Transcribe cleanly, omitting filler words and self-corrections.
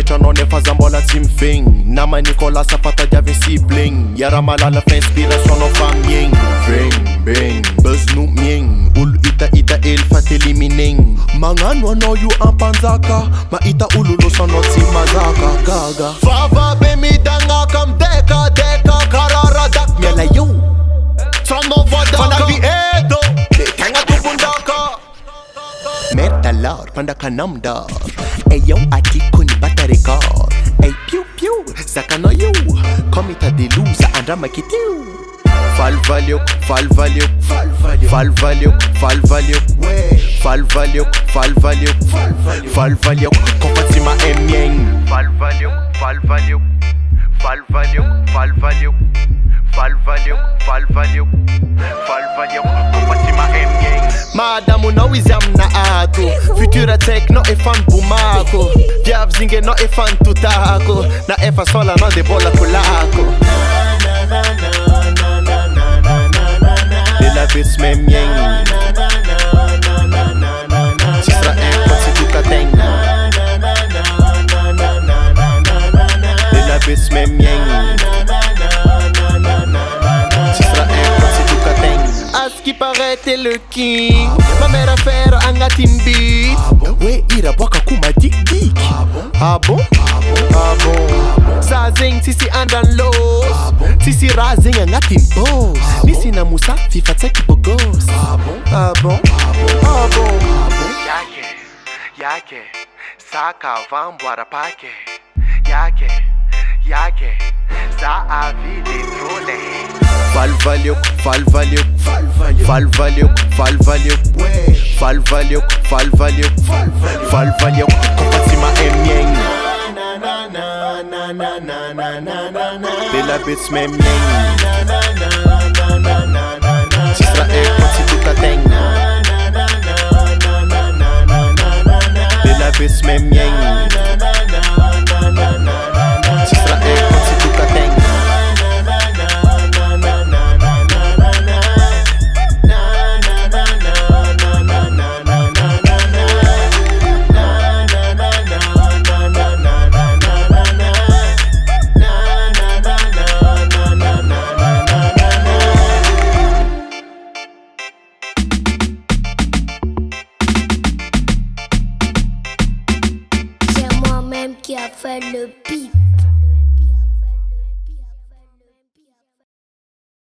toetra nefa zambola tsy mifegny nama Nicolas fatadiavy sibling Yara malala fa inspiration no fa miegny Veng, beng, buzz no miegny Olo ita el fa t'eliminegny Magnano anao io ampanjaka Mahita olo losanao tsy mazaka Gaga Vava be midagnaka mdeka kararadak Miala io Trano vodaka Fanavi edo Tegna tobondaka Metalor pandaka namdar Ayo ati kuni bata record Ay piu piu Zakano yu Komita de lusa andrama kitiu Falvaliok Falvaliok Falvaliok Falvaliok Falvaliok Falvaliok Falvaliok Kopatima emyeng Falvaliok Falvaliok Falvaliok Falvaliok Falvaliok Falvaliok Falvaliok Kopatima emyeng Madamu no izam na ato Futura techno e fan bumako Diab zinge no e fan tutako Na efa sola no de bola kulako De la bits me mieng Cisra e si tuka teng De la bits me mieng Cisra e si tuka teng À ce qui paraît t'es le king Ma mère a fait un gatin beat Ouais ira boaka kuma dik dik Ah bon? Ah bon Zazing sisi andan los Sisi razing ang ating boss Nisi na musa FIFA tsaki bogos Ah bon? Ah bon? Ah bon? Yake Saka vambora pake Yake Sa a vide trole Falvaliok Falvaliok Falvaliok Falvaliok Falvaliok Falvaliok Falvaliok Kopatima emyeng De la bits me mieng Cisra e si tuka teng De la bits me mieng